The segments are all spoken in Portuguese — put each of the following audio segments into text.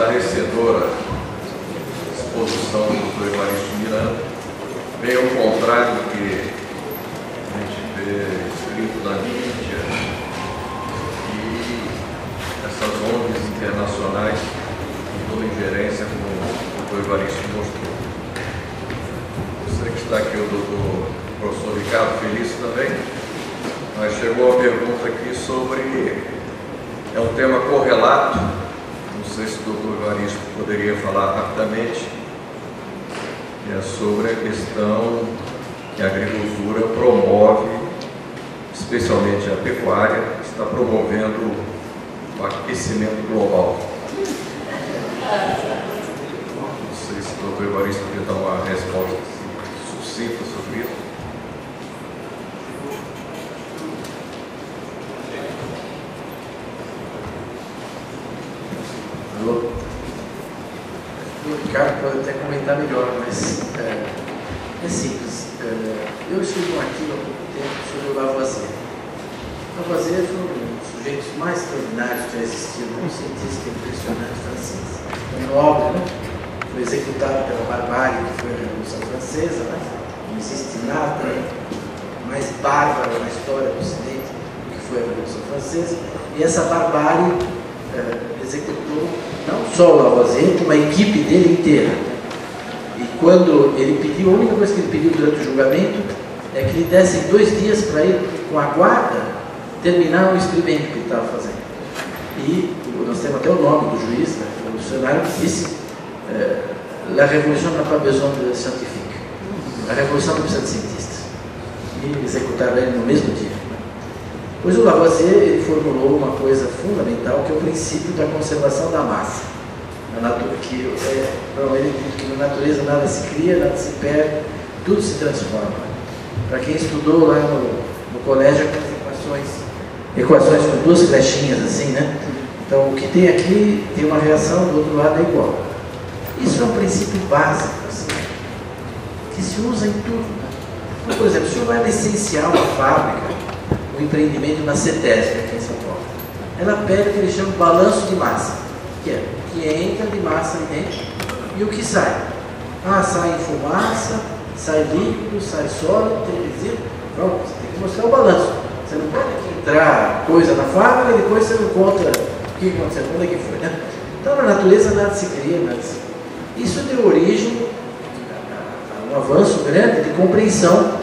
esclarecedora exposição do Dr. Evaristo Miranda, bem ao contrário do que a gente vê escrito na mídia e essas ONGs internacionais com toda ingerência, como o Dr. Evaristo mostrou. Você que está aqui, o professor Ricardo Felício também, mas chegou a pergunta aqui sobre, é um tema correlato, não sei se o Dr. Evaristo poderia falar rapidamente, é sobre a questão que a agricultura promove, especialmente a pecuária, está promovendo o aquecimento global. Não sei se o Dr. Evaristo poderia dar uma resposta sucinta sobre isso. Alô? O Ricardo pode até comentar melhor, mas é simples. Eu escrevi um artigo há pouco tempo sobre o Lavoisier. Lavoisier foi um dos sujeitos mais extraordinários que já existiu, um cientista impressionante francês. Um nobre, né? Foi executado pela barbárie que foi a Revolução Francesa, né? Não existe nada mais bárbaro na história do Ocidente do que foi a Revolução Francesa. E essa barbárie executou não só o Lavoisier, como a equipe dele inteira. E quando ele pediu, a única coisa que ele pediu durante o julgamento é que lhe dessem 2 dias para ir com a guarda terminar o experimento que ele estava fazendo. E nós temos até o nome do juiz, né, revolucionário, que disse La Révolution n'a pas besoin de scientifique. A revolução não precisa de cientistas. E executaram ele no mesmo dia. Pois o Lavoisier ele formulou uma coisa fundamental, que é o princípio da conservação da massa. Que ele diz que na natureza nada se cria, nada se perde, tudo se transforma. Para quem estudou lá no colégio, aquelas equações com 2 flechinhas assim, né? Então o que tem aqui tem uma reação, do outro lado é igual. Isso é um princípio básico, assim, que se usa em tudo. Então, por exemplo, se o senhor vai na essencial da fábrica, o empreendimento na CETESB, aqui em São Paulo, ela pede o que eles chamam de balanço de massa, que é o que entra de massa aí dentro e o que sai. Sai fumaça, sai líquido, sai sólido, tem resíduo. Pronto, você tem que mostrar o balanço. Você não pode entrar coisa na fábrica e depois você não conta o que aconteceu, quando é que foi, né? Então, na natureza nada se cria, nada se... Isso deu origem a um avanço grande de compreensão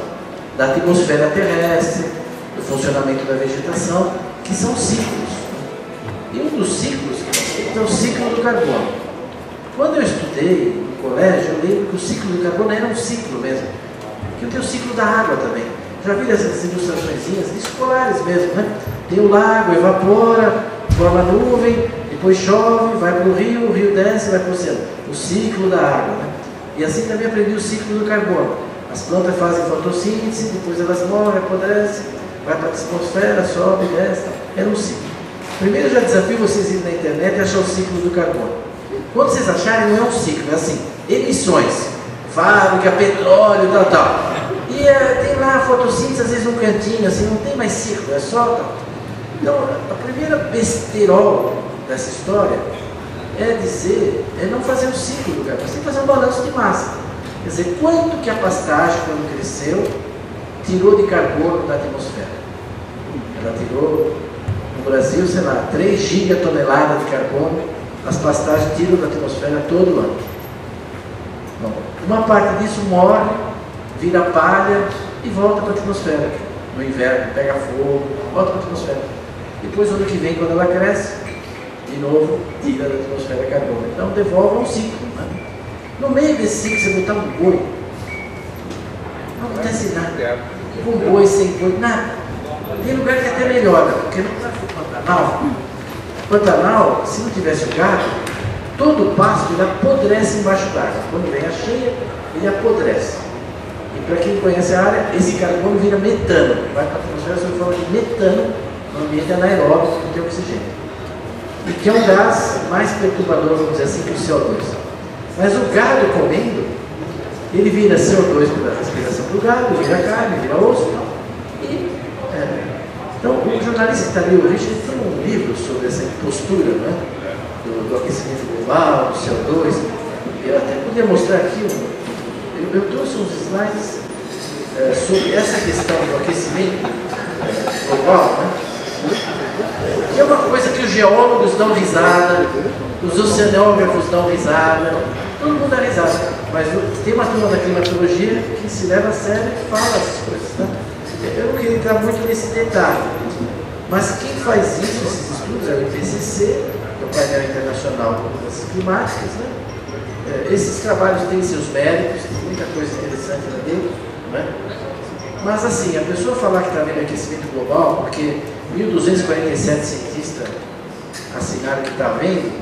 da atmosfera terrestre, do funcionamento da vegetação, que são ciclos. E um dos ciclos é o ciclo do carbono. Quando eu estudei no colégio, eu lembro que o ciclo do carbono era um ciclo mesmo. Porque tem o ciclo da água também. Já viram essas ilustraçõezinhas escolares mesmo, né? Tem o lago, evapora, forma nuvem, depois chove, vai para o rio desce, vai para o oceano. O ciclo da água, né? E assim também aprendi o ciclo do carbono. As plantas fazem fotossíntese, depois elas morrem, apodrecem, vai para a atmosfera, sobe, desce. Era um ciclo. Primeiro eu já desafio vocês irem na internet e achar o ciclo do carbono. Quando vocês acharem, não é um ciclo, é assim, emissões, fábrica, petróleo, tal. E tem lá a fotossíntese, às vezes um cantinho, assim, não tem mais ciclo, é só tal. Então, a primeira besterol dessa história é não fazer o ciclo do carbono, você tem que fazer um balanço de massa. Quer dizer, quanto que a pastagem, quando cresceu, tirou de carbono da atmosfera? Ela tirou, no Brasil, sei lá, 3 gigatoneladas de carbono, as pastagens tiram da atmosfera todo ano. Bom, uma parte disso morre, vira palha e volta para a atmosfera. No inverno, pega fogo, volta para a atmosfera. Depois, ano que vem, quando ela cresce, de novo, tira da atmosfera carbono. Então, devolve um ciclo. Né? No meio desse ciclo, você botar um boi, não acontece nada. Com boi, sem boi, nada. Tem lugar que até melhora, porque não está no Pantanal. Pantanal, se não tivesse o gado, todo o pasto ele apodrece embaixo d'água. Quando vem a cheia, ele apodrece. E para quem conhece a área, esse carbono vira metano. Vai para a atmosfera sob forma de metano no ambiente anaeróbico que tem oxigênio. E que é um gás mais perturbador, vamos dizer assim, que o CO2. Mas o gado comendo, ele vira CO2 pela respiração do gado, vira carne, vira osso. Então, o jornalista que está ali, o Richard, tem um livro sobre essa impostura, né? do aquecimento global, do CO2. Eu até podia mostrar aqui, eu trouxe uns slides sobre essa questão do aquecimento global, né? Que é uma coisa que os geólogos dão risada, os oceanógrafos dão risada, todo mundo dá risada, mas tem uma turma da climatologia que se leva a sério e fala essas coisas, né? Eu não queria entrar muito nesse detalhe, mas quem faz isso, esses estudos, é o IPCC, que é o painel internacional de mudanças climáticas, né? Esses trabalhos têm seus méritos, tem muita coisa interessante lá dentro, né? Mas assim, a pessoa falar que está vendo aquecimento global, porque 1.247 cientistas assinaram que está vendo,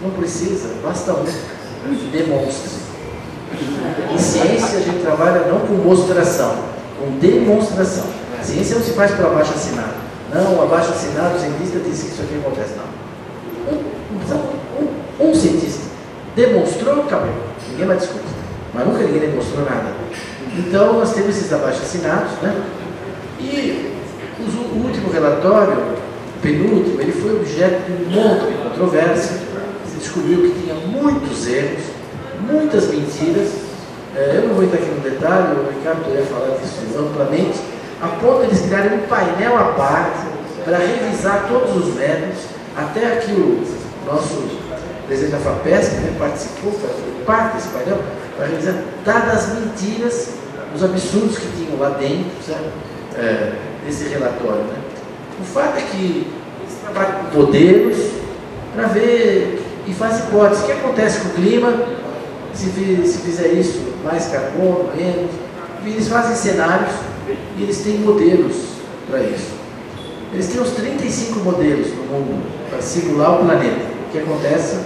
não precisa, basta um, demonstre. Em ciência a gente trabalha não com mostração, com demonstração. A ciência não se faz para abaixo assinado. Não, abaixo assinado, o cientista disse que isso aqui acontece. Não. Um cientista demonstrou, acabou. Ninguém mais discute. Mas nunca ninguém demonstrou nada. Então nós temos esses abaixo assinados, né? E o último relatório, o penúltimo, ele foi objeto de um monte de controvérsia. Se descobriu que tinha muitos erros, muitas mentiras. Eu não vou entrar aqui no detalhe, o Ricardo ia falar disso amplamente, a ponto de eles criarem um painel à parte para revisar todos os métodos. Até aqui o nosso presidente da FAPESP, né, participou, foi parte desse painel, para revisar dadas as mentiras, os absurdos que tinham lá dentro, desse relatório, né? O fato é que eles trabalham com modelos para ver e faz hipóteses. O que acontece com o clima? Se fizer isso, mais carbono, menos. Eles fazem cenários e eles têm modelos para isso. Eles têm uns 35 modelos no mundo para simular o planeta. O que acontece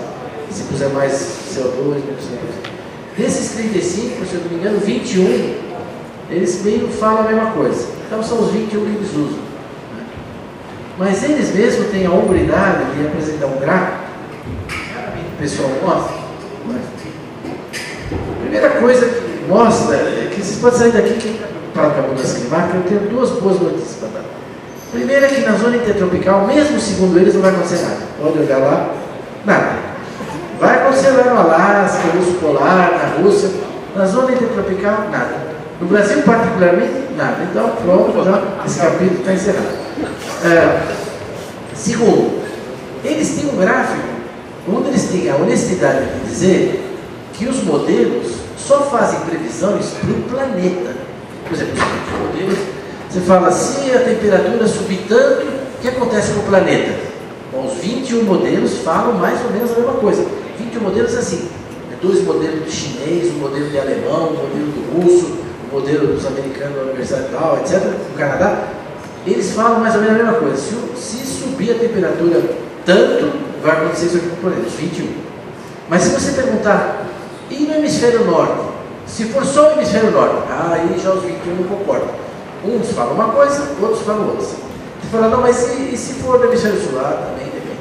se puser mais CO2, menos CO2. Desses 35, se eu não me engano, 21, eles meio falam a mesma coisa. Então são os 21 que eles usam. Mas eles mesmos têm a hombridade de apresentar um gráfico. O pessoal mostra. A primeira coisa que mostra é que vocês podem sair daqui que fala com a mudança climática. Eu tenho duas boas notícias para dar. Primeiro é que na zona intertropical, mesmo segundo eles, não vai acontecer nada. Pode olhar lá, nada. Vai acontecer lá no Alasca, no urso polar, na Rússia. Na zona intertropical, nada. No Brasil, particularmente, nada. Então, pronto, já esse capítulo está encerrado. Segundo, eles têm um gráfico onde eles têm a honestidade de dizer que os modelos só fazem previsões para o planeta. Por exemplo, os modelos, você fala, se a temperatura subir tanto, o que acontece com o planeta? Bom, os 21 modelos falam mais ou menos a mesma coisa. 21 modelos assim, 2 modelos do chinês, um modelo de alemão, um modelo do russo, um modelo dos americanos da Universidade tal, etc., do Canadá, eles falam mais ou menos a mesma coisa. Se subir a temperatura tanto, vai acontecer isso aqui com o planeta, os 21. Mas se você perguntar, e no hemisfério norte? Se for só o hemisfério norte, aí já os 21 não concordam. Uns falam uma coisa, outros falam outra. Você fala, não, mas e se for no hemisfério sul? Também depende.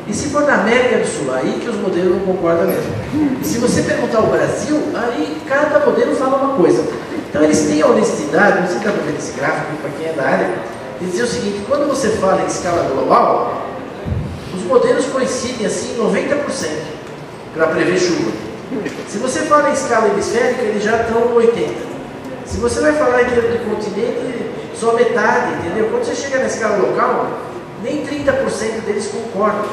E se for na América do Sul, aí que os modelos não concordam mesmo. E se você perguntar o Brasil, aí cada modelo fala uma coisa. Então eles têm a honestidade, não sei se está vendo esse gráfico para quem é da área, de dizer o seguinte, quando você fala em escala global, os modelos coincidem assim 90% para prever chuva. Se você fala em escala hemisférica, eles já estão no 80%. Se você vai falar em termos de continente, só metade, entendeu? Quando você chega na escala local, nem 30% deles concordam.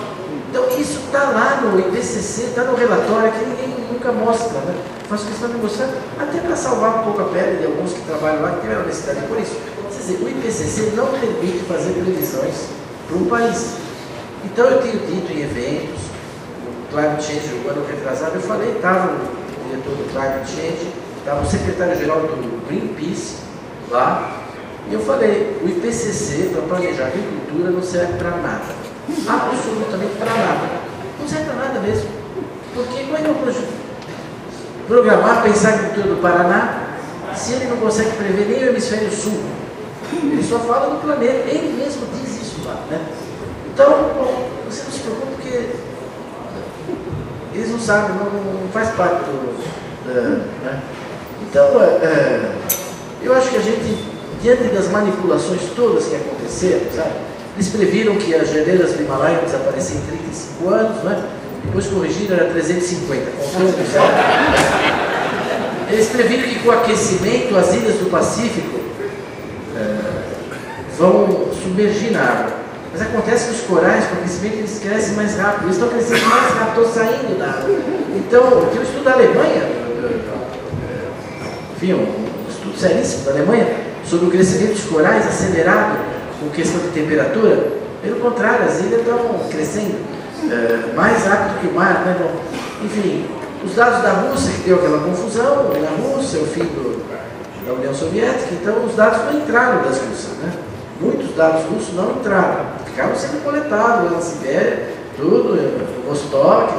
Então isso está lá no IPCC, está no relatório, que ninguém nunca mostra, né? Faço questão de mostrar, até para salvar um pouco a pele de alguns que trabalham lá, que tiveram necessidade. Por isso, quer dizer, o IPCC não permite fazer previsões para um país. Então eu tenho dito em eventos, o Climate Change, o ano retrasado, eu falei, estava o diretor do Climate Change, estava o secretário-geral do Greenpeace lá, e eu falei, o IPCC para planejar agricultura não serve para nada, absolutamente para nada, não serve para nada mesmo, porque como é que eu programar, pensar a agricultura do Paraná, se ele não consegue prever nem o hemisfério sul, ele só fala do planeta, ele mesmo diz isso lá, né? Então, bom, você não se preocupe porque eles não sabem, não faz parte do... né? Então, eu acho que a gente, diante das manipulações todas que aconteceram, sabe? Eles previram que as geleiras do Himalaia iam desaparecer em 35 anos, né? Depois corrigiram, era 350. Eles previram que com o aquecimento as ilhas do Pacífico vão submergir na água. Mas acontece que os corais, com o aquecimento, eles crescem mais rápido. Eles estão crescendo mais rápido, estão saindo da água. Então, tem um estudo da Alemanha, enfim, um estudo seríssimo da Alemanha, sobre o crescimento dos corais acelerado com questão de temperatura. Pelo contrário, as ilhas estão crescendo mais rápido que o mar, né? Enfim, os dados da Rússia, que deu aquela confusão, na Rússia, o fim da União Soviética, então os dados não entraram das Rússias, né? Muitos dados russos não entraram, ficaram sendo coletados lá na Sibéria, tudo, no Vostok,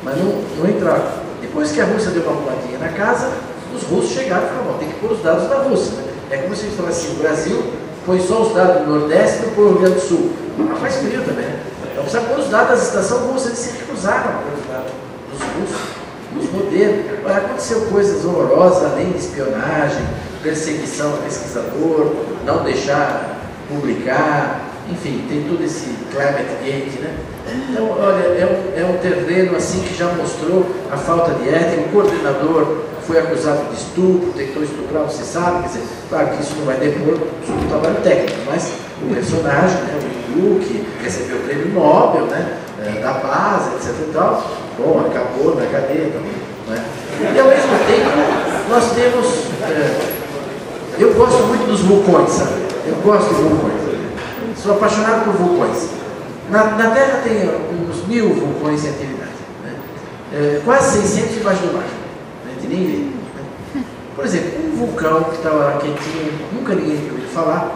mas não entraram. Depois que a Rússia deu uma arrumadinha na casa, os russos chegaram e falaram, tem que pôr os dados da Rússia, né? É como se a gente falasse assim, o Brasil põe só os dados do Nordeste e não põe o Rio Grande do Sul. Mas faz frio também, né? Então precisa pôr os dados da estação russa, eles se recusaram a pôr os dados dos russos, nos modelos. Aconteceu coisas horrorosas, além de espionagem, perseguição ao pesquisador, não deixar publicar, enfim, tem todo esse climate gate, né? Então, olha, é um terreno assim que já mostrou a falta de ética. O coordenador foi acusado de estupro, tentou estuprar, você sabe, quer dizer, claro que isso não vai depor sobre o trabalho técnico, mas o personagem, né, o Yu, que recebeu o prêmio Nobel, né, da paz, etc e tal, bom, acabou na cadeia também, né? E ao mesmo tempo, nós temos, eu gosto muito dos vulcões, sabe? Eu gosto de vulcões, sou apaixonado por vulcões. Na Terra tem uns 1000 vulcões em atividade, né? Quase 600 embaixo do mar, a gente nem vê, né? Por exemplo, um vulcão que estava lá quietinho, nunca ninguém tinha ouvido falar,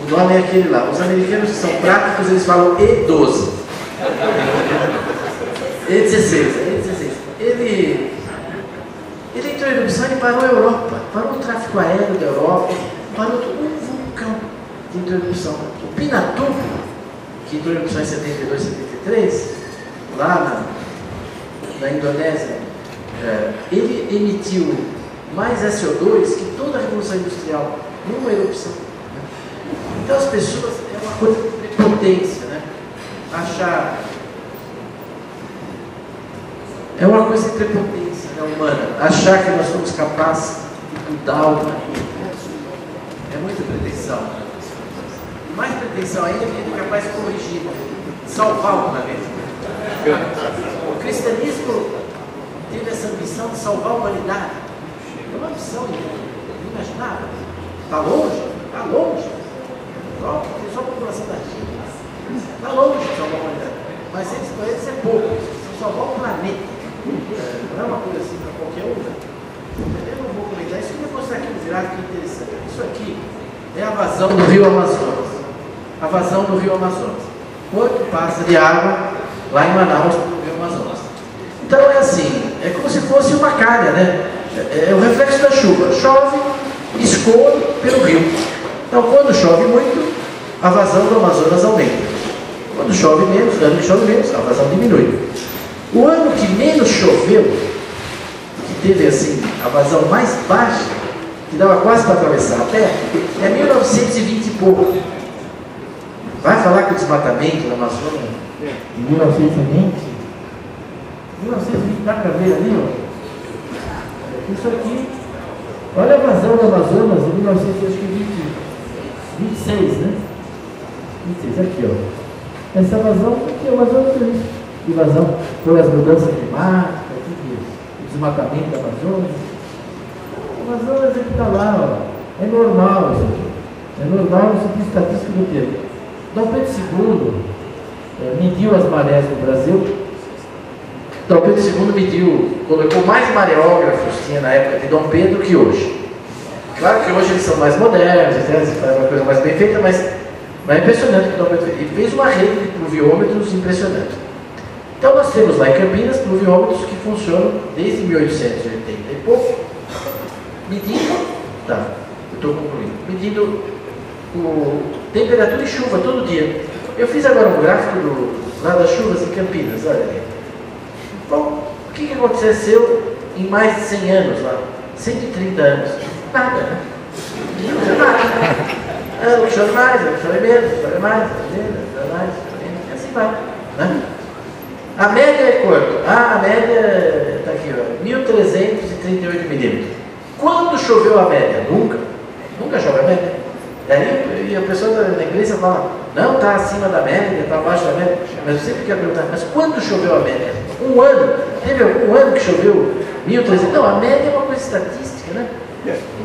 o nome é aquele lá, os americanos que são práticos, eles falam E12, E16, ele entrou em erupção e parou a Europa, parou o tráfego aéreo da Europa, parou um vulcão que entrou em erupção. O Pinatubo, que entrou em erupção em 72, 73, lá na Indonésia, ele emitiu mais SO2 que toda a Revolução Industrial, numa erupção. Então as pessoas, é uma coisa de prepotência, né? É uma coisa de prepotência, né, humana, achar que nós somos capazes de mudar o planeta. É muita pretensão. Mais pretensão ainda que ele é capaz de corrigir, salvar o planeta. O cristianismo teve essa ambição de salvar a humanidade. É uma ambição inimaginável. Está longe? Está longe. Tem só a população da China. Está longe de salvar a humanidade. Mas eles é pouco. Eles salvar o planeta. Não é uma coisa assim para qualquer um. Eu não vou comentar isso. Eu vou mostrar aqui um gráfico interessante. Isso aqui é a vazão do rio Amazonas. A vazão do rio Amazonas. Quanto passa de água lá em Manaus no rio Amazonas. Então é assim, é como se fosse uma calha, né? É o reflexo da chuva. Chove, escoa pelo rio. Então quando chove muito, a vazão do Amazonas aumenta. Quando chove menos, a vazão diminui. O ano que menos choveu, que teve assim a vazão mais baixa, que dava quase para atravessar a terra, é 1920 e pouco. Vai falar que o desmatamento na Amazônia em 1920? 1920, dá para ver ali, ó. Isso aqui, olha a vazão do Amazonas em 1926, né? 26, aqui, ó. Essa vazão aqui é o Amazonas é isso. E vazão por as mudanças climáticas, o desmatamento da Amazônia. O Amazonas é que está lá, ó. É normal isso aqui. É normal no sentido estatístico do termo. Dom Pedro II mediu as marés no Brasil. Dom Pedro II mediu, colocou mais mareógrafos, tinha na época de Dom Pedro, que hoje. Claro que hoje eles são mais modernos, faz uma coisa mais bem feita, mas é impressionante que Dom Pedro ele fez uma rede de pluviômetros impressionante. Então nós temos lá em Campinas pluviômetros que funcionam desde 1880 e pouco, medindo, eu estou concluindo, medindo temperatura e chuva todo dia. Eu fiz agora um gráfico lá das chuvas em Campinas, olha aí. Bom, o que aconteceu em mais de 100 anos lá? 130 anos. Nada, né? Nada. Ano que chove mais, ano que chove menos, chove mais, chove menos, chove mais, chove menos, e assim vai. Né? A média é quanto? A média está aqui, ó, 1.338 milímetros. Quando choveu a média? Nunca. Nunca chove a média. E a pessoa da igreja fala, não, está acima da média, está abaixo da média. Mas eu sempre quero perguntar, mas quando choveu a média? Um ano? Teve algum ano que choveu 1.300? Não, a média é uma coisa estatística, né?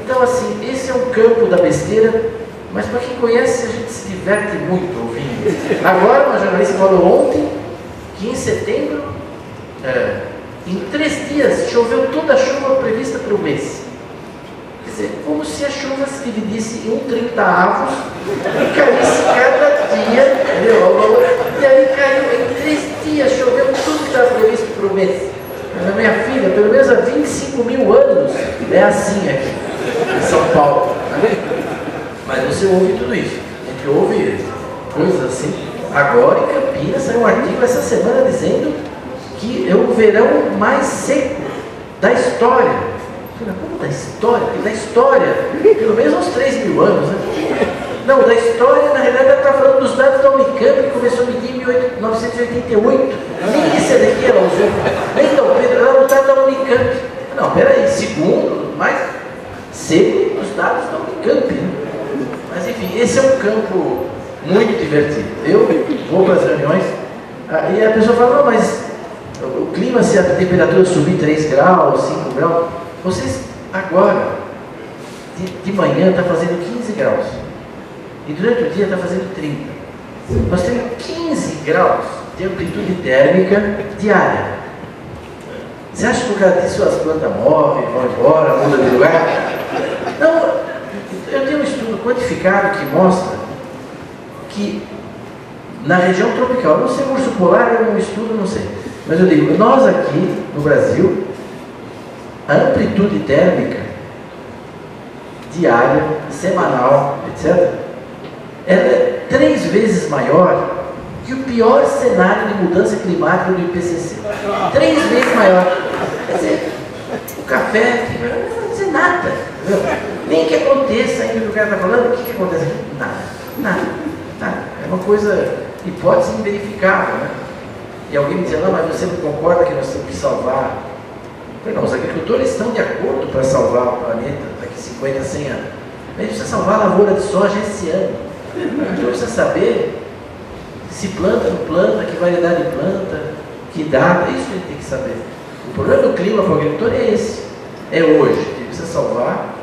Então, assim, esse é um campo da besteira, mas para quem conhece, a gente se diverte muito ouvindo. Agora, uma jornalista falou ontem que em setembro, em 3 dias, choveu toda a chuva prevista para o mês. Quer dizer, como se a chuva se dividisse em 30 avos e caísse cada dia, entendeu? E aí caiu em 3 dias, choveu tudo que estava previsto para o mês. Mas a minha filha, pelo menos há 25 mil anos, é assim aqui, em São Paulo. Mas você ouve tudo isso. A gente ouve coisas assim. Agora em Campinas saiu um artigo essa semana dizendo que é o verão mais seco da história. Como da história? Da história, pelo menos uns 3 mil anos, né? Não, da história, na realidade, ela está falando dos dados da Unicamp, que começou a medir em 1988. Nem esse daqui ela usou, nem Dom Pedro, ela não está da Unicamp. Não, peraí, segundo, mais seco os dados da Unicamp. Né? Mas enfim, esse é um campo muito divertido. Eu vou para as reuniões, e a pessoa fala, não, mas o clima, se a temperatura subir 3 graus, 5 graus, vocês agora, de manhã, está fazendo 15 graus. E durante o dia está fazendo 30. Nós temos 15 graus de amplitude térmica diária. Você acha que o cara disso as plantas morrem, vão embora, muda de lugar? Não, eu tenho um estudo quantificado que mostra que na região tropical, não sei, urso polar é um estudo, não sei, mas eu digo, nós aqui no Brasil, a amplitude térmica diária, semanal, etc., ela é 3 vezes maior que o pior cenário de mudança climática do IPCC. 3 vezes maior. Quer dizer, o café não vai dizer nada. Entendeu? Nem que aconteça ainda o que o cara está falando, o que acontece? Nada. É uma coisa, hipótese inverificável. Né? E alguém me dizia, não, mas você não concorda que nós temos que salvar? Eu falei, não, os agricultores estão de acordo para salvar o planeta daqui 50, 100 anos. A gente precisa salvar a lavoura de soja esse ano. A gente precisa saber se planta, não planta, que variedade de planta, que data, isso a gente tem que saber. O problema do clima para o agricultor é esse, é hoje, ele precisa salvar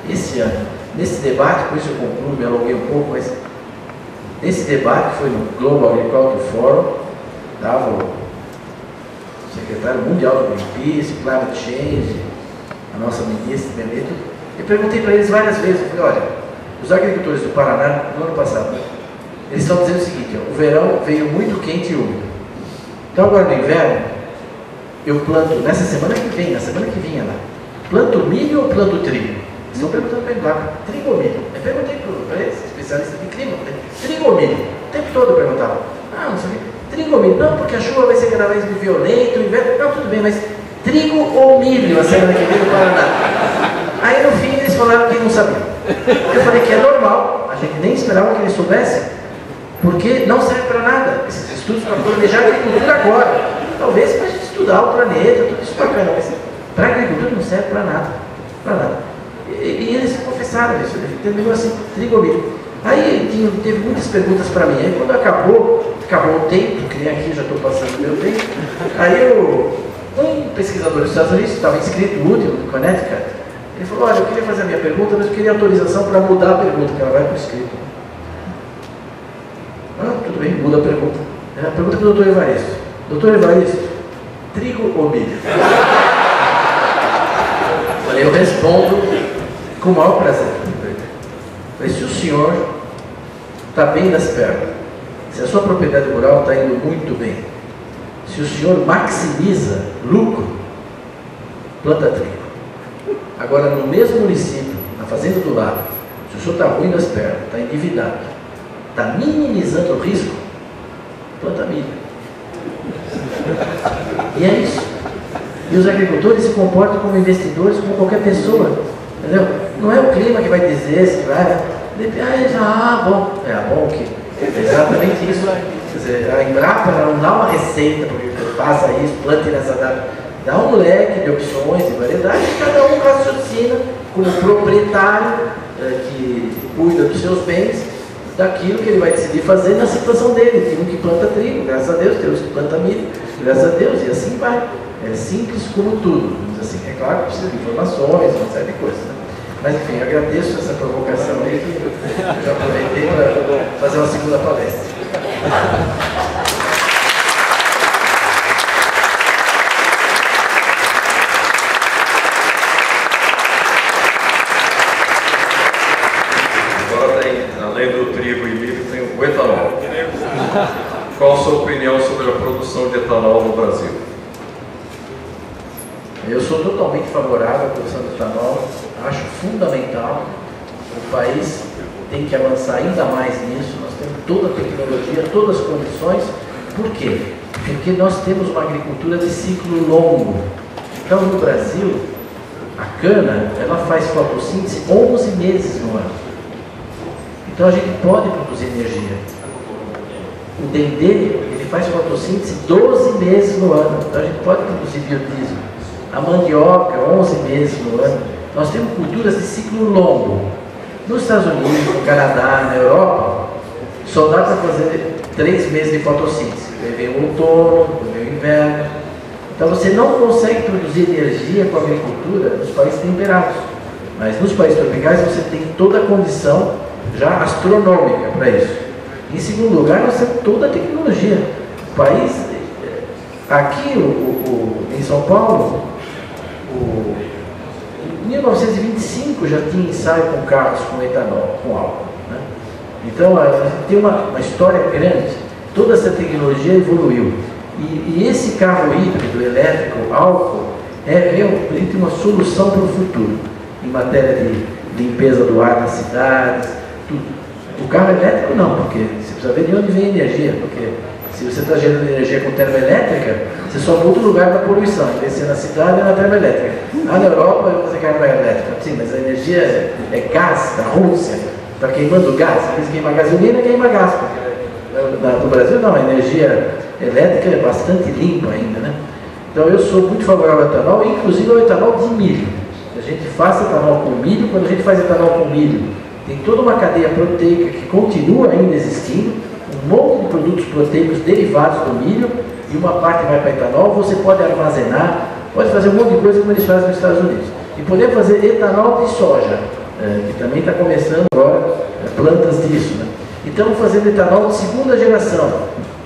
esse ano. Nesse debate, por isso eu concluo, me alonguei um pouco, mas nesse debate que foi no Global Agriculture Forum, estava o secretário mundial do Greenpeace, Climate Change, a nossa ministra Benedito, eu perguntei para eles várias vezes, eu falei, olha, os agricultores do Paraná, no ano passado, eles estão dizendo o seguinte, ó, o verão veio muito quente e úmido. Então agora no inverno, eu planto, nessa semana que vem, na semana que vinha lá, planto milho ou planto trigo? Eles estão perguntando para ele lá, trigo ou milho? Eu perguntei para eles, especialistas de clima, trigo ou milho? O tempo todo eu perguntava, não sei o que, trigo ou milho? Não, porque a chuva vai ser cada vez mais violenta, o inverno, não, tudo bem, mas trigo ou milho a semana que vem no Paraná? Aí no fim eles falaram que não sabiam. Eu falei que é normal, a gente nem esperava que eles soubessem, porque não serve para nada, esses estudos para planejar a agricultura agora. Talvez para a gente estudar o planeta, tudo isso bacana, mas para a agricultura não serve para nada, E eles confessaram isso, ele terminou assim, trigo ou milho. Aí teve muitas perguntas para mim, aí quando acabou o tempo, que nem aqui já estou passando o meu tempo, aí um pesquisador dos Estados Unidos, estava inscrito, o último, do Connecticut, ele falou, olha, eu queria fazer a minha pergunta, mas eu queria autorização para mudar a pergunta, que ela vai para o escrito. Tudo bem, muda a pergunta. A pergunta é para o doutor Evaristo. Doutor Evaristo, trigo ou milho? Olha, eu respondo com o maior prazer. Mas se o senhor está bem das pernas, se a sua propriedade rural está indo muito bem, se o senhor maximiza lucro, planta trigo. Agora, no mesmo município, na fazenda do lado, se o senhor está ruim das pernas, está endividado, está minimizando o risco, planta milho. E é isso. E os agricultores se comportam como investidores, como qualquer pessoa. Entendeu? Não é o clima que vai dizer se vai. Bom, bom que é exatamente isso. Quer dizer, a Embrapa não dá uma receita, porque faça isso, plante nessa data. Dá um leque de opções e variedades, e cada um raciocina como proprietário que cuida dos seus bens, daquilo que ele vai decidir fazer na situação dele. Tem um que planta trigo, graças a Deus, tem outros que planta milho, graças a Deus, e assim vai. É simples como tudo. Mas assim, é claro que precisa de informações, uma série de coisas, né? Mas enfim, eu agradeço essa provocação aí, que eu já aproveitei para fazer uma segunda palestra. Agora tem, além do trigo e milho, tem o etanol. Qual a sua opinião sobre a produção de etanol no Brasil? Eu sou totalmente favorável à produção de etanol, acho fundamental. O país tem que avançar ainda mais nisso, nós temos toda a tecnologia, todas as condições. Por quê? Porque nós temos uma agricultura de ciclo longo. Então, no Brasil, a cana, ela faz fotossíntese 11 meses no ano. Então, a gente pode produzir energia. O dendê, ele faz fotossíntese 12 meses no ano. Então, a gente pode produzir biodiesel. A mandioca, 11 meses no ano. Nós temos culturas de ciclo longo. Nos Estados Unidos, no Canadá, na Europa, só dá para fazer 3 meses de fotossíntese. Aí vem o outono, vem o inverno. Então você não consegue produzir energia com a agricultura nos países temperados. Mas nos países tropicais você tem toda a condição já astronômica para isso. Em segundo lugar, nós temos toda a tecnologia. O país, aqui em São Paulo, em 1925 já tinha ensaio com carros com etanol, com álcool, né? Então a gente tem uma história grande, toda essa tecnologia evoluiu. E esse carro híbrido, elétrico, álcool, é realmente uma solução para o futuro, em matéria de limpeza do ar nas cidades, tudo. O carro elétrico não, porque você precisa ver de onde vem a energia, porque se você está gerando energia com termoelétrica, você só muda o lugar da poluição, em vez de ser na cidade, é na termoelétrica. Na Europa, você quer termoelétrica, sim, mas a energia é gás da Rússia, está queimando gás, eles queimam gasolina, queima gás, porque no Brasil não, a energia elétrica é bastante limpa ainda, né? Então eu sou muito favorável ao etanol, inclusive ao etanol de milho. A gente faz etanol com milho, quando a gente faz etanol com milho, tem toda uma cadeia proteica que continua ainda existindo, um monte de produtos proteicos derivados do milho, e uma parte vai para etanol, você pode armazenar, pode fazer um monte de coisa como eles fazem nos Estados Unidos. E poder fazer etanol de soja, que também está começando agora, plantas disso, né? Então, fazendo etanol de segunda geração,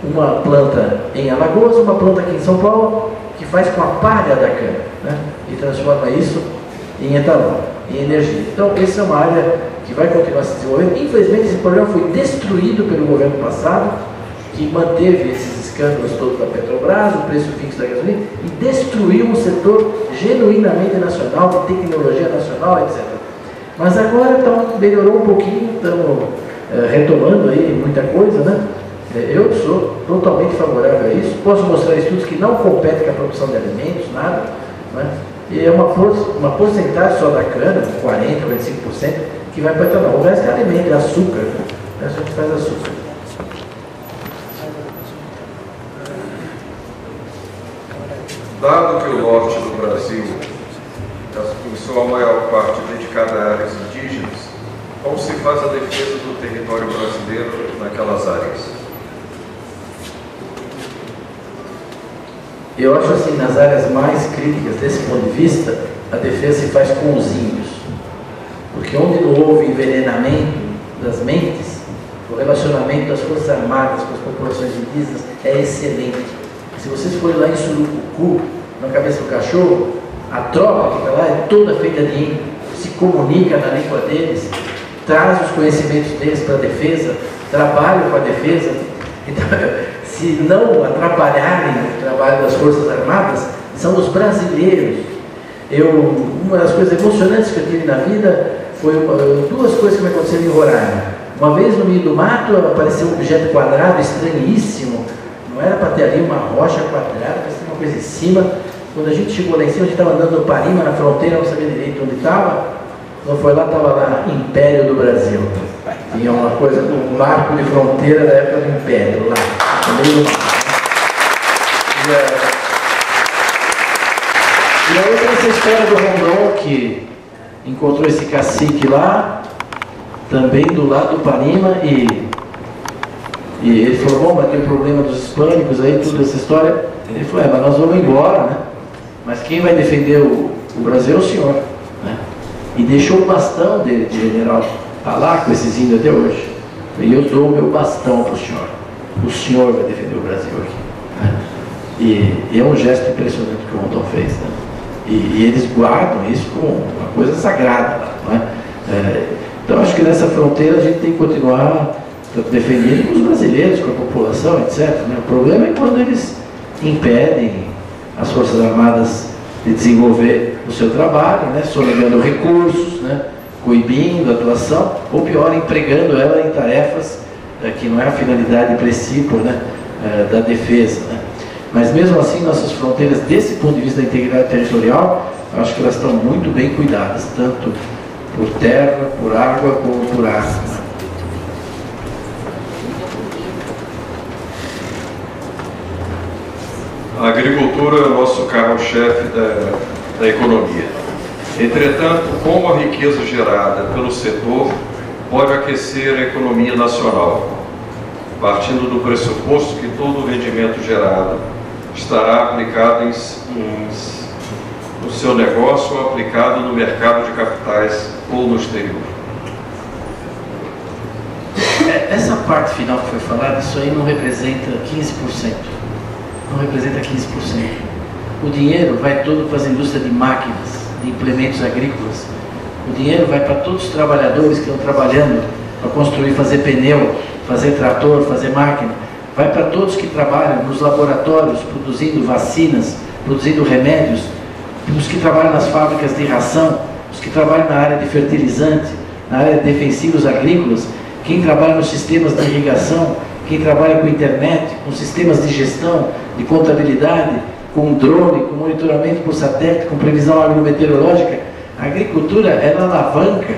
uma planta em Alagoas, uma planta aqui em São Paulo, que faz com a palha da cana, né? E transforma isso em etanol, em energia. Então, essa é uma área que vai continuar se desenvolvendo. Infelizmente, esse programa foi destruído pelo governo passado, que manteve esses escândalos todos da Petrobras, o preço fixo da gasolina, e destruiu um setor genuinamente nacional, de tecnologia nacional, etc. Mas agora melhorou um pouquinho, estamos retomando aí muita coisa, né? Eu sou totalmente favorável a isso. Posso mostrar estudos que não competem com a produção de alimentos, nada, né? E é uma porcentagem só da cana, 40%, 45%, que vai para o etanol. O resto é alimento, é açúcar, né? O resto a gente faz açúcar. Dado que o norte do Brasil, em sua maior parte dedicada a áreas indígenas, como se faz a defesa do território brasileiro naquelas áreas? Eu acho assim, nas áreas mais críticas desse ponto de vista, a defesa se faz com os índios. Porque onde não houve envenenamento das mentes, o relacionamento das Forças Armadas com as populações indígenas é excelente. Se vocês forem lá em Surucucu, na cabeça do cachorro, a tropa que está lá é toda feita de índio, se comunica na língua deles, traz os conhecimentos deles para a defesa, trabalha com a defesa. Então, se não atrapalharem o trabalho das Forças Armadas, são os brasileiros. Uma das coisas emocionantes que eu tive na vida foi duas coisas que me aconteceram em Roraima. Uma vez no meio do mato apareceu um objeto quadrado estranhíssimo. Não era para ter ali uma rocha quadrada, parecia uma coisa em cima. Quando a gente chegou lá em cima, a gente estava andando no Parima, na fronteira, não sabia direito onde estava. Quando foi lá, estava lá, Império do Brasil. Tinha uma coisa, um marco de fronteira da época do Império, lá, no meio do mar. E a outra é essa história do Rondon, que encontrou esse cacique lá, também do lado do Panima, e ele falou, bom, mas tem o problema dos hispânicos aí, toda essa história. Ele falou, mas nós vamos embora, né? Mas quem vai defender o Brasil é o senhor, né? E deixou o bastão dele de general, está lá com esses índios até hoje. E eu dou o meu bastão para o senhor vai defender o Brasil aqui, né? E é um gesto impressionante que o Rondon fez, né? E eles guardam isso como uma coisa sagrada, não é? Então acho que nessa fronteira a gente tem que continuar defendendo com os brasileiros, com a população, etc, né? O problema é quando eles impedem as Forças Armadas de desenvolver o seu trabalho, né? Sonegando recursos, né? Coibindo a atuação, ou pior, empregando ela em tarefas que não é a finalidade e princípio, né? Da defesa, né? Mas mesmo assim, nossas fronteiras, desse ponto de vista da integridade territorial, acho que elas estão muito bem cuidadas, tanto por terra, por água, como por ar. A agricultura é o nosso carro-chefe da economia. Entretanto, como a riqueza gerada pelo setor pode aquecer a economia nacional, partindo do pressuposto que todo o rendimento gerado estará aplicado no seu negócio ou aplicado no mercado de capitais ou no exterior. Essa parte final que foi falada, isso aí não representa 15%. Não representa 15%. O dinheiro vai todo para as indústrias de máquinas, de implementos agrícolas. O dinheiro vai para todos os trabalhadores que estão trabalhando para construir, fazer pneu, fazer trator, fazer máquina. Vai para todos que trabalham nos laboratórios, produzindo vacinas, produzindo remédios, os que trabalham nas fábricas de ração, os que trabalham na área de fertilizante, na área de defensivos agrícolas, quem trabalha nos sistemas de irrigação, quem trabalha com internet, com sistemas de gestão, de contabilidade, com drone, com monitoramento por satélite, com previsão agrometeorológica. A agricultura, ela alavanca,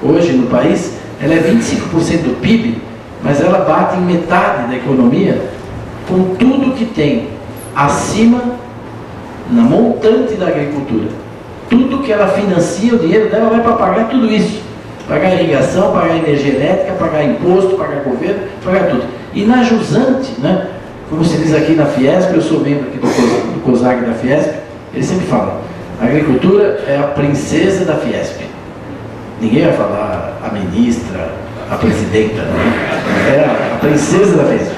hoje no país, ela é 25% do PIB, mas ela bate em metade da economia com tudo que tem acima, na montante da agricultura. Tudo que ela financia, o dinheiro dela vai para pagar tudo isso. Pagar irrigação, pagar energia elétrica, pagar imposto, pagar governo, pagar tudo. E na jusante, né, como se diz aqui na Fiesp, eu sou membro aqui do COSAG da Fiesp, eles sempre falam, a agricultura é a princesa da Fiesp. Ninguém vai falar a ministra, a presidenta, né? É a princesa da Fiesp.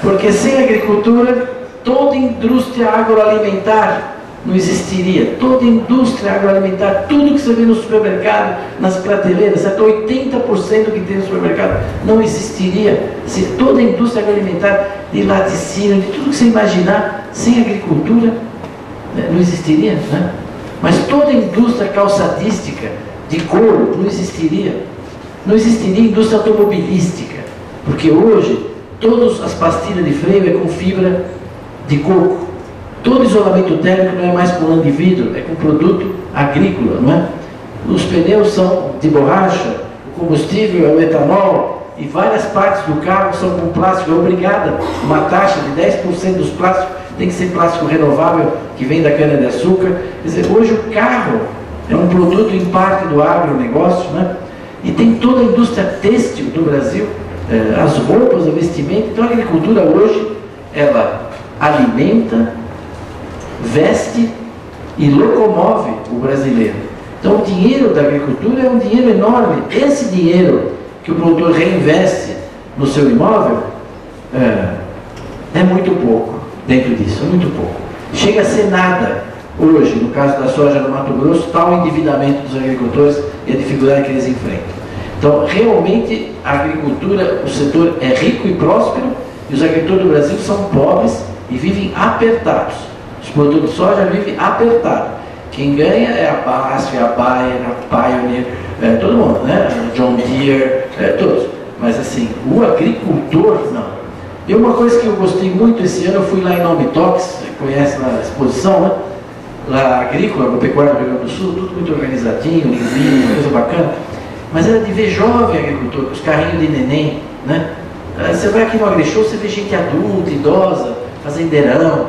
Porque sem agricultura, toda indústria agroalimentar não existiria. Toda indústria agroalimentar, tudo que você vê no supermercado, nas prateleiras, até 80% que tem no supermercado, não existiria se toda a indústria agroalimentar de laticínio, de tudo que você imaginar, sem agricultura, né, não existiria, né? Mas toda a indústria calçadística, de couro, não existiria. Não existiria indústria automobilística, porque hoje todas as pastilhas de freio é com fibra de coco. Todo isolamento térmico não é mais com lã de vidro, é com produto agrícola, não é? Os pneus são de borracha, o combustível é o etanol, e várias partes do carro são com plástico. É obrigada uma taxa de 10% dos plásticos, tem que ser plástico renovável, que vem da cana-de-açúcar. Quer dizer, hoje o carro é um produto em parte do agronegócio, né? E tem toda a indústria têxtil do Brasil, as roupas, o vestimento. Então a agricultura hoje, ela alimenta, veste e locomove o brasileiro. Então o dinheiro da agricultura é um dinheiro enorme. Esse dinheiro que o produtor reinveste no seu imóvel é muito pouco dentro disso, é muito pouco. Chega a ser nada hoje, no caso da soja no Mato Grosso, tal o endividamento dos agricultores e a dificuldade que eles enfrentam. Então realmente a agricultura, o setor é rico e próspero, e os agricultores do Brasil são pobres e vivem apertados. Os produtores de soja vivem apertados. Quem ganha é a BASF, a Bayer, a Pioneer, todo mundo, né? John Deere, todos. Mas assim, o agricultor, não. E uma coisa que eu gostei muito esse ano, eu fui lá em Nomitox, você conhece lá a exposição, né? Lá agrícola, agropecuária do Rio Grande do Sul, tudo muito organizadinho, limpinho, coisa bacana. mas era de ver jovem agricultor, com os carrinhos de neném, né? Você vai aqui no AgriShow, você vê gente adulta, idosa, fazendeirão.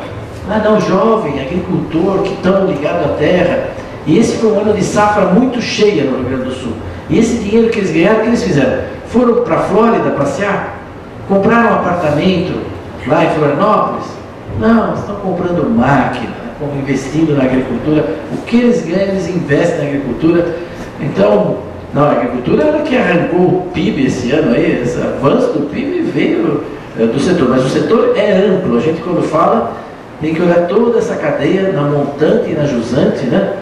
Ah, não, jovem, agricultor, que estão ligados à terra. E esse foi um ano de safra muito cheia no Rio Grande do Sul. E esse dinheiro que eles ganharam, o que eles fizeram? Foram para a Flórida passear? Compraram um apartamento lá em Florianópolis? Não, estão comprando máquina, investindo na agricultura. O que eles ganham, eles investem na agricultura. Então, não, a agricultura era que arrancou o PIB esse ano aí, esse avanço do PIB veio do setor, mas o setor é amplo. A gente, quando fala, tem que olhar toda essa cadeia, na montante e na jusante, né?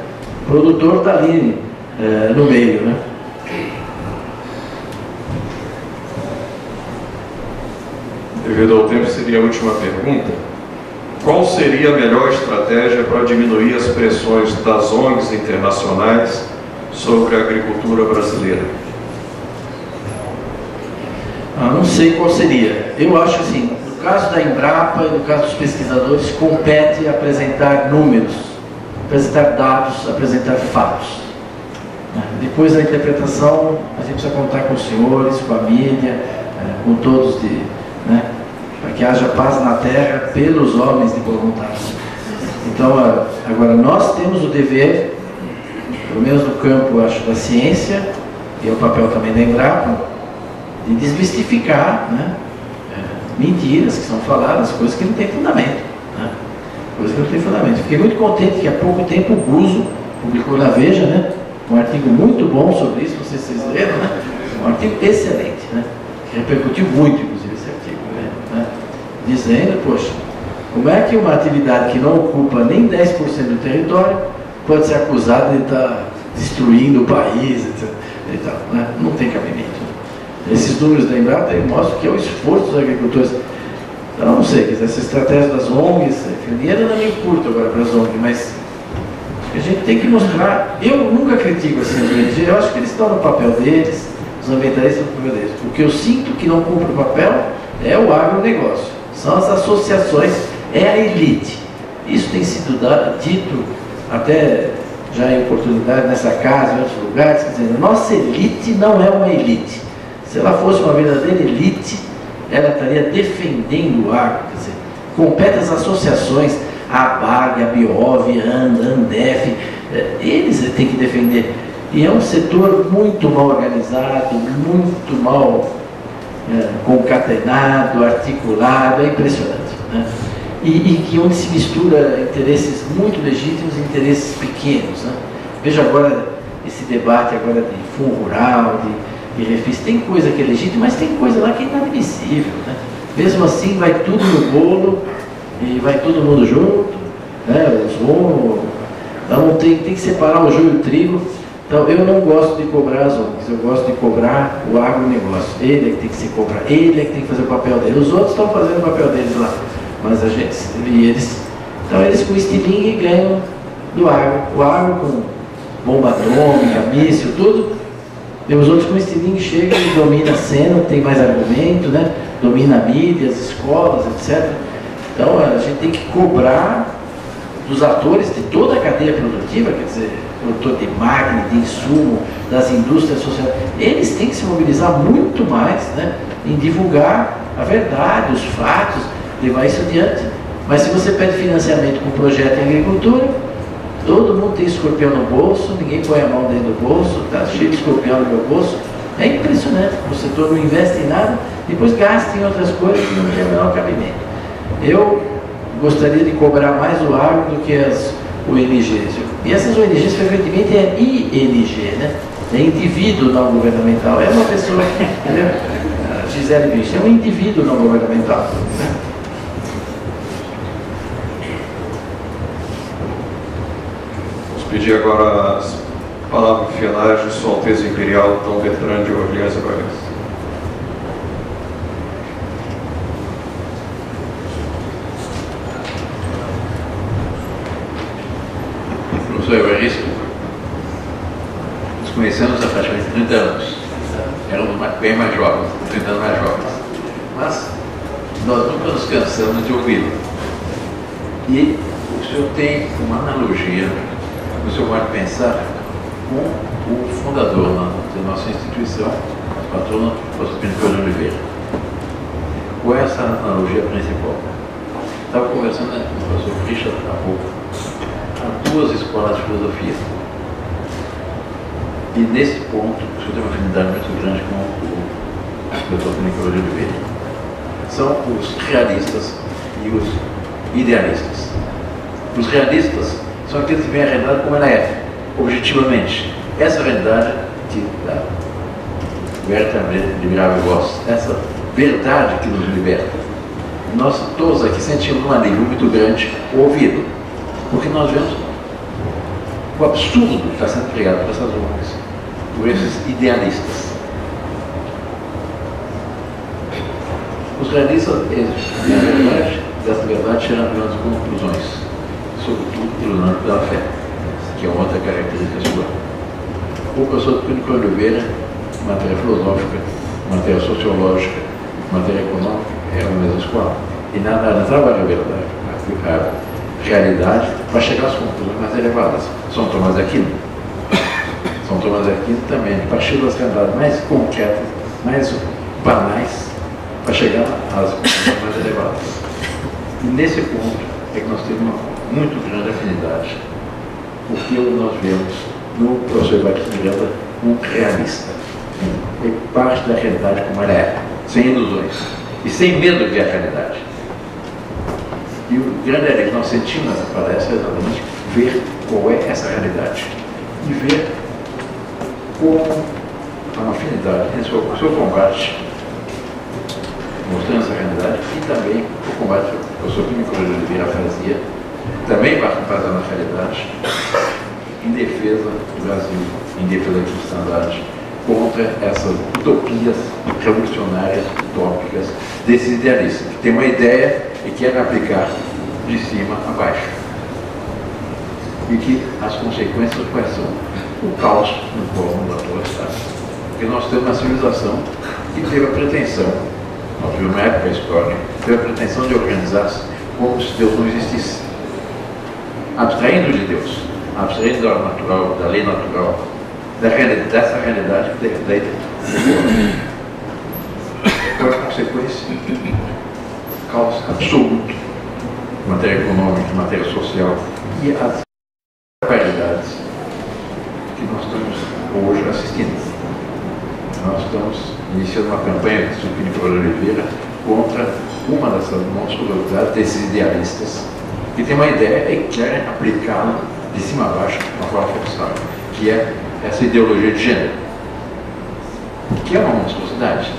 O produtor está ali no meio, né? Devido ao tempo, seria a última pergunta. Qual seria a melhor estratégia para diminuir as pressões das ONGs internacionais sobre a agricultura brasileira? Não sei qual seria. Eu acho assim, no caso da Embrapa e no caso dos pesquisadores, compete apresentar números, apresentar dados, apresentar fatos. Depois da interpretação, a gente precisa contar com os senhores, com a mídia, com todos, para que haja paz na terra pelos homens de boa vontade. Então, agora nós temos o dever, pelo menos no campo, acho, da ciência, e é o papel também da Embrapa, de desmistificar, mentiras que são faladas, coisas que não têm fundamento. Coisas que não têm fundamento. Fiquei muito contente que há pouco tempo o Guzo publicou na Veja, um artigo muito bom sobre isso, não sei se vocês leram, um artigo excelente, que repercutiu muito, inclusive, esse artigo, dizendo, poxa, como é que uma atividade que não ocupa nem 10% do território pode ser acusada de estar destruindo o país, etc. E tal, Não tem cabimento. Esses números da Embrapa mostram que é o esforço dos agricultores. Então, não sei, essa estratégia das ONGs, o dinheiro não é meio curto agora para as ONGs, mas a gente tem que mostrar. Eu nunca critico assim as ONGs, eu acho que eles estão no papel deles, os ambientalistas estão no papel deles. O que eu sinto que não cumpre o papel é o agronegócio, são as associações, é a elite. Isso tem sido dito até já em oportunidade nessa casa, em outros lugares, dizendo, nossa elite não é uma elite. Se ela fosse uma verdadeira elite, ela estaria defendendo o agro, quer dizer, compete as associações, a ABAG, a Biov, a Andef, eles têm que defender. E é um setor muito mal organizado, muito mal concatenado, articulado, é impressionante. E que onde se mistura interesses muito legítimos e interesses pequenos. Veja agora esse debate agora de fundo rural, de refis, tem coisa que é legítima, mas tem coisa lá que é inadmissível. Mesmo assim vai tudo no bolo e vai todo mundo junto, então tem que separar o joio e o trigo. Então eu não gosto de cobrar as ONGs, eu gosto de cobrar o agronegócio. Ele é que tem que se cobrar, ele é que tem que fazer o papel dele. Os outros estão fazendo o papel deles lá, mas a gente e eles, então eles com estilingue ganham do agro, o agro com bomba atômica, míssil, tudo. E os outros com estilingue chegam e domina a cena, tem mais argumento, domina a mídia, as escolas, etc. Então a gente tem que cobrar dos atores de toda a cadeia produtiva, quer dizer, produtor de máquina, de insumo, das indústrias sociais, eles têm que se mobilizar muito mais em divulgar a verdade, os fatos, levar isso adiante. Mas se você pede financiamento com um projeto em agricultura, todo mundo tem escorpião no bolso, ninguém põe a mão dentro do bolso, está cheio de escorpião no meu bolso. É impressionante, o setor não investe em nada, depois gasta em outras coisas que não tem o menor cabimento. Eu gostaria de cobrar mais o agro do que as ONGs. E essas ONGs, frequentemente, é ING, é indivíduo não governamental. É uma pessoa, entendeu? A Gisele Bündchen é um indivíduo não governamental. Vamos pedir agora as palavras finais de Sua Alteza Imperial, Dom Bertrand de Orleans e Bragança. Professor Evaristo, nos conhecemos há praticamente 30 anos. Éramos bem mais jovens, 30 anos mais jovens. Mas nós nunca nos cansamos de ouvi-lo. E o senhor tem uma analogia, o senhor pode pensar com o fundador da nossa instituição, a patrona, o professor Pinto de Oliveira. Com essa analogia principal. Estava conversando com o professor Richard há pouco. Há duas escolas de filosofia. E nesse ponto, o senhor tem uma afinidade muito grande com o professor Pinto de Oliveira. São os realistas e os idealistas. Os realistas são aqueles que veem a realidade como ela é, objetivamente. Essa realidade que dá liberta admirável voz, essa verdade que nos liberta. Nós todos aqui sentimos um alívio muito grande ouvido, porque nós vemos o absurdo que está sendo criado por essas ONGs, por esses idealistas. Os realistas, na verdade, dessa verdade, tiram grandes conclusões, sobretudo iluminando pela fé, que é uma outra característica sua. O professor Pinto Oliveira, matéria filosófica, matéria sociológica, matéria econômica, é a mesma escola. E nada trabalha a verdade, a realidade, para chegar às conclusões mais elevadas. São Tomás de Aquino. São Tomás de Aquino também, a partir das realidades mais concretas, mais banais, para chegar às conclusões mais elevadas. E nesse ponto é que nós temos uma muito grande afinidade, porque nós vemos no professor Batista Miranda um realista. É parte da realidade como ela é, sem ilusões e sem medo de ver a realidade. E o grande alívio que nós sentimos nessa palestra é exatamente ver qual é essa realidade e ver como há uma afinidade entre o seu combate, mostrando essa realidade, e também o combate que o professor Pinto de Oliveira fazia, também baseado na realidade, em defesa do Brasil, em defesa da cristandade, contra essas utopias revolucionárias, utópicas, desses idealistas, que têm uma ideia e querem aplicar de cima a baixo. E que as consequências quais são? O caos no qual o mundo atual está. Porque nós temos uma civilização que teve a pretensão, nós vimos uma época histórica, teve a pretensão de organizar-se como se Deus não existisse. Abstraindo de Deus, abstraindo da natural, da lei natural, dessa realidade que daí foi a consequência, caos absoluto, em matéria econômica, em matéria social, e as barbaridades que nós estamos hoje assistindo. Nós estamos iniciando uma campanha de Pinto de Oliveira contra uma dessas monstruosidades desses idealistas que tem uma ideia e querem aplicá-la de cima a baixo de uma forma forçada, que é essa ideologia de gênero, que é uma monstruosidade.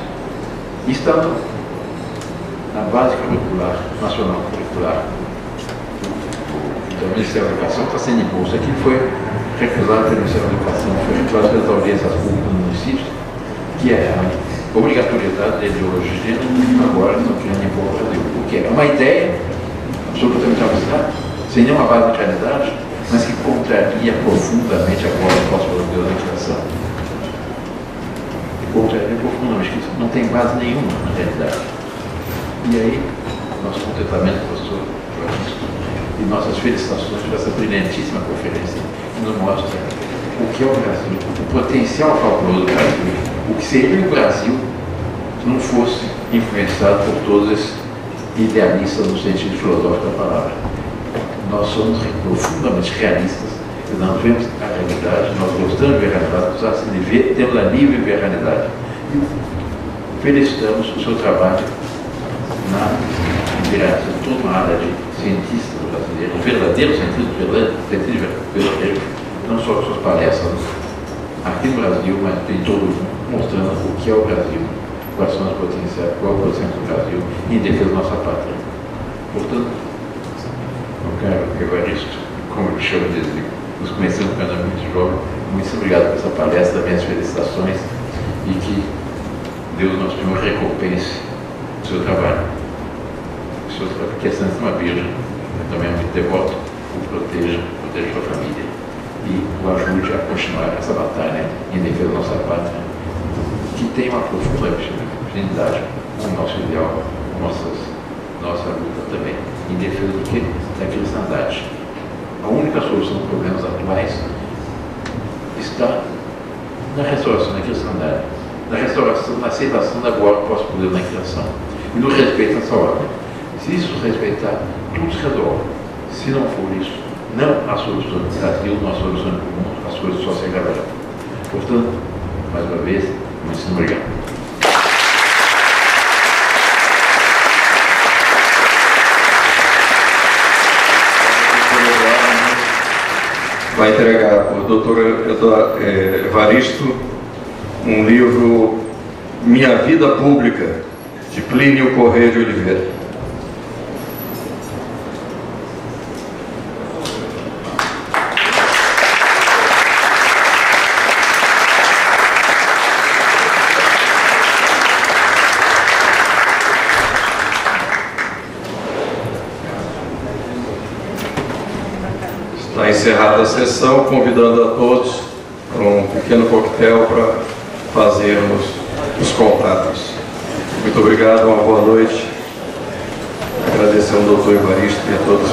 E estando na base curricular, nacional curricular, do Ministério da Educação, está sendo impulso. Aqui foi recusado pelo Ministério da Educação, foi recusado pelas audiências públicas do município, que é a obrigatoriedade da ideologia de gênero, agora estão querendo impor o Brasil. Porque é uma ideia absolutamente abstrata, sem nenhuma base na realidade, mas que contraria profundamente a proposta de Deus da criação. E contraria profundamente, que não tem base nenhuma na realidade. E aí, nosso contentamento, professor Francisco, e nossas felicitações por essa brilhantíssima conferência, que nos mostra o que é o Brasil, o potencial fabuloso do Brasil, o que seria o Brasil se não fosse influenciado por todos esses idealistas no sentido filosófico da palavra. Nós somos profundamente realistas, e nós vemos a realidade, nós gostamos de ver a realidade, nós temos alívio em ver a realidade. E felicitamos o seu trabalho na direção de toda uma área de cientistas brasileiros, verdadeiros cientistas verdadeiros, não só com suas palestras aqui no Brasil, mas em todo o mundo, mostrando o que é o Brasil, quais são as potenciais, qual é o potencial do Brasil em defesa da nossa pátria. Portanto, meu caro Evaristo, como eu chamo de nos conhecemos quando era muito jovem, muito obrigado por essa palestra, minhas felicitações, e que Deus nos recompense o seu trabalho. Que a Santíssima Virgem, também é muito devoto, o proteja sua família e o ajude a continuar essa batalha em defesa da nossa pátria, que tem uma profunda afinidade com o nosso ideal, com nossa luta também, em defesa do que? Da cristandade. A única solução dos problemas atuais está na restauração da cristandade, na restauração, na aceitação da glória pós-poder na criação e no respeito a essa ordem. Se isso respeitar, tudo se resolve. Se não for isso, não há solução no Brasil, não há solução no mundo, as coisas só se agravarão. Portanto, mais uma vez, muito obrigado. Vai entregar para o doutor Evaristo um livro Minha Vida Pública, de Plínio Corrêa de Oliveira. Está encerrada a sessão, convidando a todos para um pequeno coquetel para fazermos os contatos. Muito obrigado, uma boa noite. Agradecer ao doutor Evaristo e a todos.